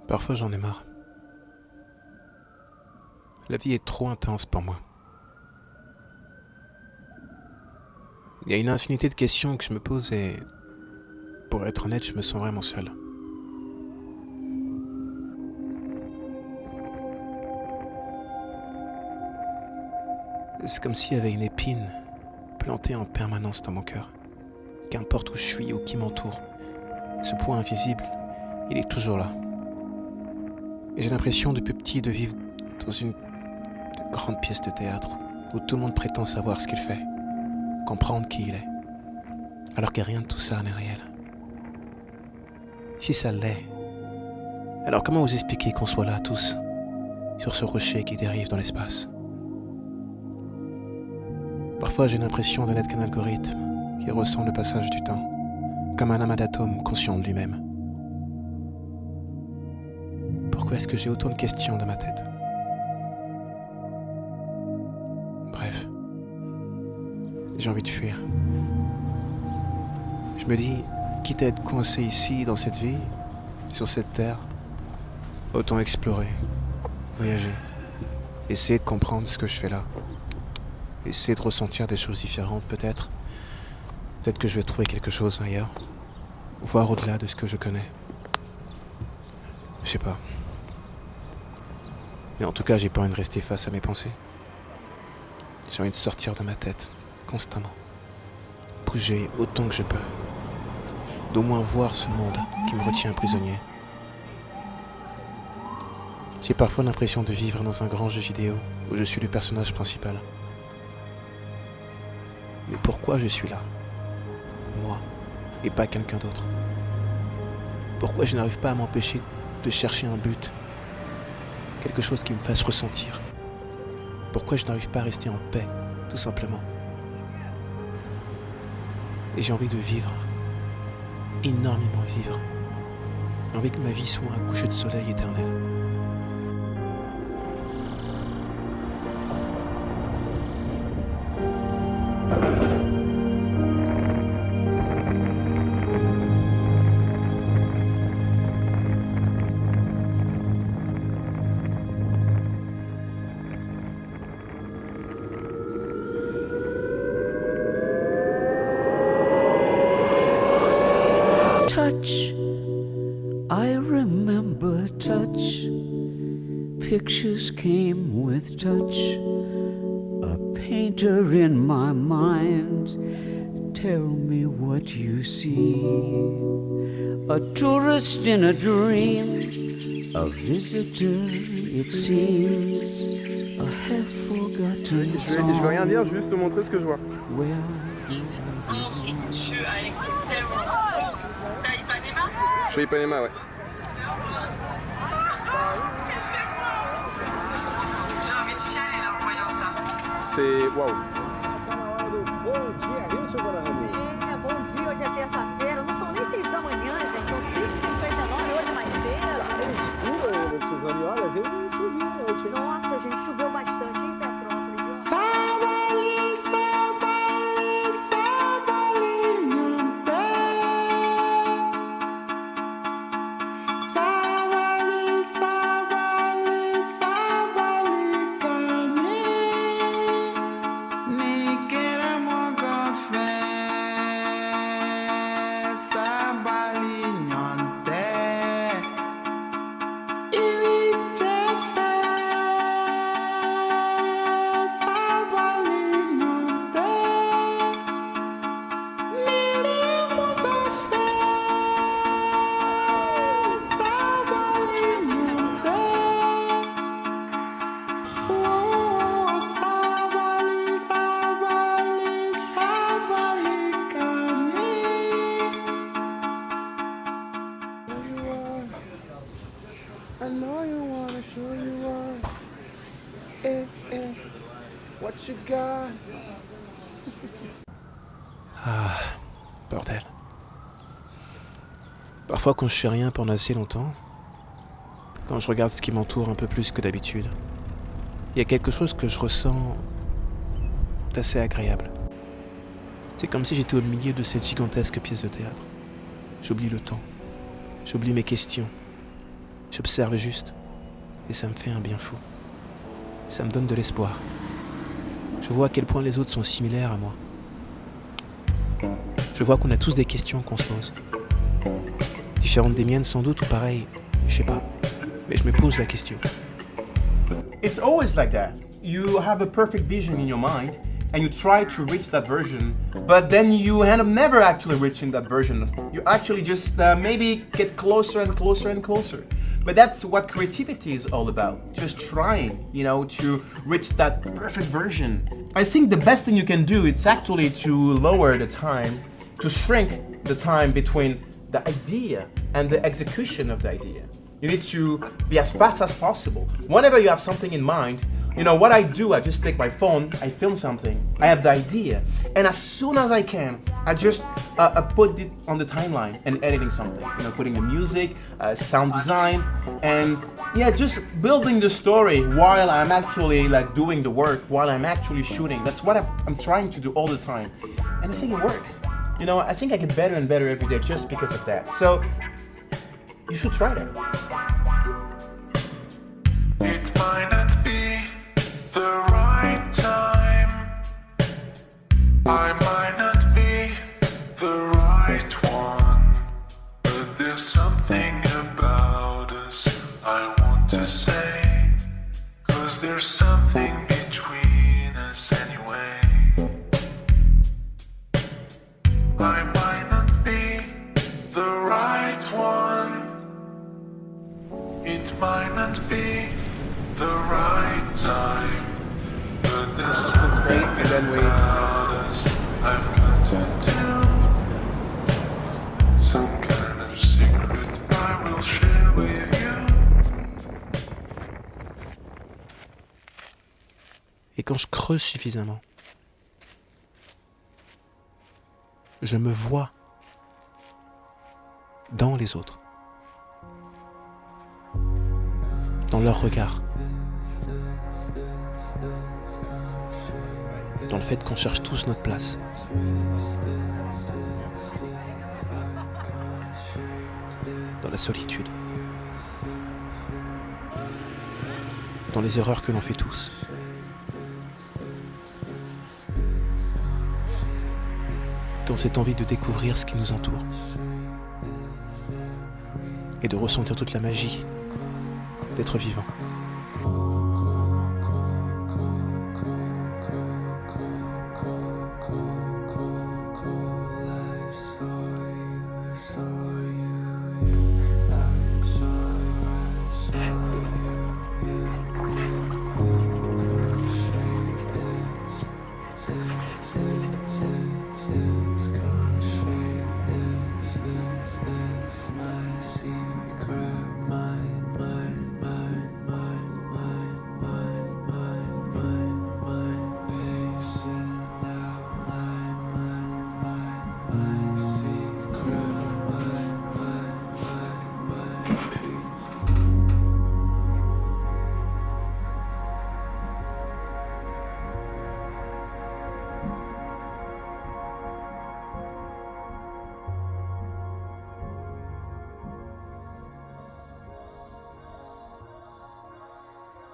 Parfois j'en ai marre. La vie est trop intense pour moi. Il y a une infinité de questions que je me pose et, pour être honnête, je me sens vraiment seul. C'est comme s'il y avait une épine plantée en permanence dans mon cœur. Qu'importe où je suis ou qui m'entoure, ce point invisible, il est toujours là. Et j'ai l'impression depuis petit de vivre dans une grande pièce de théâtre où tout le monde prétend savoir ce qu'il fait, comprendre qui il est, alors que rien de tout ça n'est réel. Si ça l'est, alors comment vous expliquer qu'on soit là tous, sur ce rocher qui dérive dans l'espace? Parfois j'ai l'impression de n'être qu'un algorithme qui ressent le passage du temps, comme un amas d'atomes conscient de lui-même. Pourquoi est-ce que j'ai autant de questions dans ma tête? Bref, j'ai envie de fuir. Je me dis, quitte à être coincé ici, dans cette vie, sur cette terre, autant explorer, voyager, essayer de comprendre ce que je fais là. Essayer de ressentir des choses différentes, peut-être. Peut-être que je vais trouver quelque chose ailleurs. Voir au-delà de ce que je connais. Je sais pas. Mais en tout cas, j'ai pas envie de rester face à mes pensées. J'ai envie de sortir de ma tête, constamment. Bouger autant que je peux. D'au moins voir ce monde qui me retient prisonnier. J'ai parfois l'impression de vivre dans un grand jeu vidéo où je suis le personnage principal. Mais pourquoi je suis là? Moi, et pas quelqu'un d'autre. Pourquoi je n'arrive pas à m'empêcher de chercher un but? Quelque chose qui me fasse ressentir. Pourquoi je n'arrive pas à rester en paix, tout simplement? Et j'ai envie de vivre. Énormément vivre. J'ai envie que ma vie soit un coucher de soleil éternel. Touch, I remember touch. Pictures came with touch. A painter in my mind. Tell me what you see. A tourist in a dream. A visitor, it seems. A half-forgotten Je vais rien dire, je vais juste te montrer ce que je vois. Where Je suis Alexis Théron. T'as Ipanema? Je suis Ipanema, ouais. C'est chez moi. J'ai envie de chialer là en voyant ça. C'est... Waouh. Bom dia, Wilson Guarani. Bom dia, hoje é terça-feira. Não são nem 6 da manhã, gente. São 5h59, hoje mais cedo. É escuro ainda, Silvane. Olha, veio um chuvinho à noite, hein? Nossa, gente, choveu bastante em Petrópolis. Viu? I know you wanna show you are. What you got? Ah, bordel. Parfois quand je fais rien pendant assez longtemps, quand je regarde ce qui m'entoure un peu plus que d'habitude, il y a quelque chose que je ressens d'assez agréable. C'est comme si j'étais au milieu de cette gigantesque pièce de théâtre. J'oublie le temps, j'oublie mes questions, J'observe juste, et ça me fait un bien fou. Ça me donne de l'espoir. Je vois à quel point les autres sont similaires à moi. Je vois qu'on a tous des questions qu'on se pose. Différentes des miennes sans doute, ou pareilles, je sais pas. Mais je me pose la question. It's always like that. You have a perfect vision in your mind and you try to reach that version, but then you end up never actually reaching that version. You actually just maybe get closer and closer and closer. But that's what creativity is all about. Just trying, to reach that perfect version. I think the best thing you can do is actually to lower the time, to shrink the time between the idea and the execution of the idea. You need to be as fast as possible. Whenever you have something in mind, what I do, I just take my phone, I film something, I have the idea, and as soon as I can, I just put it on the timeline and editing something. Putting the music, sound design, and just building the story while I'm actually doing the work, while I'm actually shooting. That's what I'm trying to do all the time, and I think it works. I think I get better and better every day just because of that. So you should try that. It might not be the right time. I might not be the right one, but there's something about us I want to say, 'cause there's something between us anyway. I might not be the right one. It might not be the right time, but there's something and then we about us I've got to do. Some kind of secret I will share with you. Et quand je creuse suffisamment, je me vois dans les autres, dans leur regard, dans le fait qu'on cherche tous notre place. Dans la solitude, dans les erreurs que l'on fait tous. Dans cette envie de découvrir ce qui nous entoure et de ressentir toute la magie d'être vivant.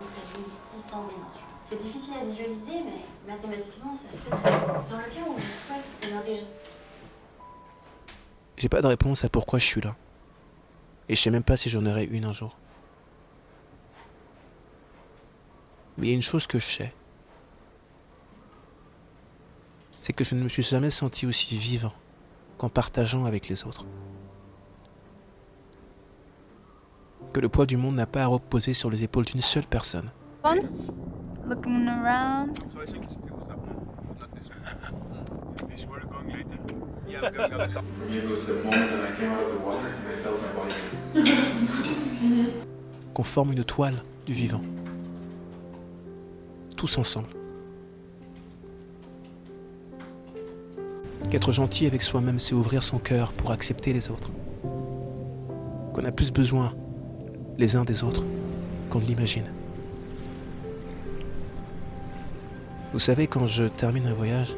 Quasi 600 dimensions. C'est difficile à visualiser, mais mathématiquement, ça se fait très bien. Dans le cas où on souhaite une intelligence... J'ai pas de réponse à pourquoi je suis là. Et je sais même pas si j'en aurai une un jour. Mais il y a une chose que je sais. C'est que je ne me suis jamais senti aussi vivant qu'en partageant avec les autres. Que le poids du monde n'a pas à reposer sur les épaules d'une seule personne. Looking around. So I think it's still that one, not this one. This we're going later. Yeah, we're going on the top. For me, it was the moment that I came out of the water and I felt my body. Qu'on forme une toile du vivant. Tous ensemble. Qu'être gentil avec soi-même, c'est ouvrir son cœur pour accepter les autres. Qu'on a plus besoin les uns des autres qu'on ne l'imagine. Vous savez, quand je termine un voyage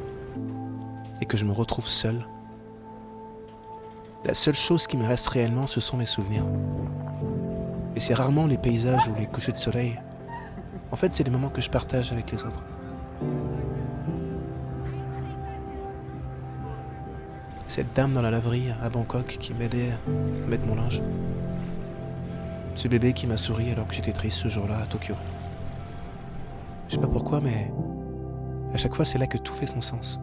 et que je me retrouve seul, la seule chose qui me reste réellement, ce sont mes souvenirs. Et c'est rarement les paysages ou les couchers de soleil. En fait, c'est les moments que je partage avec les autres. Cette dame dans la laverie à Bangkok qui m'aidait à mettre mon linge. Ce bébé qui m'a souri alors que j'étais triste ce jour-là à Tokyo. Je sais pas pourquoi, mais à chaque fois, c'est là que tout fait son sens.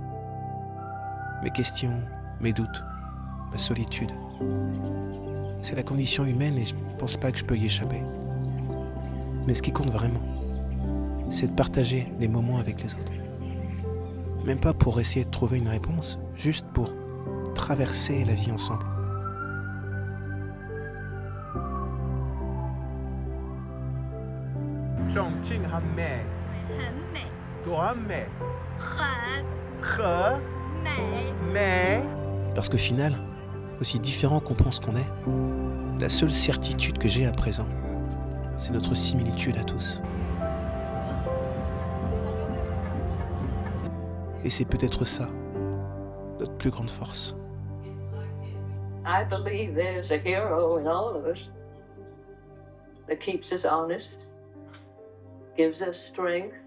Mes questions, mes doutes, ma solitude. C'est la condition humaine et je pense pas que je peux y échapper. Mais ce qui compte vraiment, c'est de partager des moments avec les autres. Même pas pour essayer de trouver une réponse, juste pour traverser la vie ensemble. Chongqing 很美，很美，多美，很很美。美。 Parce qu'au final, aussi différent qu'on pense qu'on est, la seule certitude que j'ai à présent, c'est notre similitude à tous. Et c'est peut-être ça, notre plus grande force. I believe there's a hero in all of us that keeps us honest, gives us strength,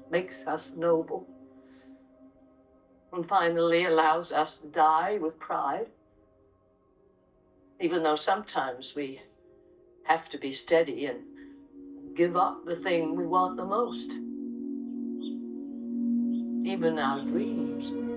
makes us noble, and finally allows us to die with pride, even though sometimes we have to be steady and give up the thing we want the most, even our dreams.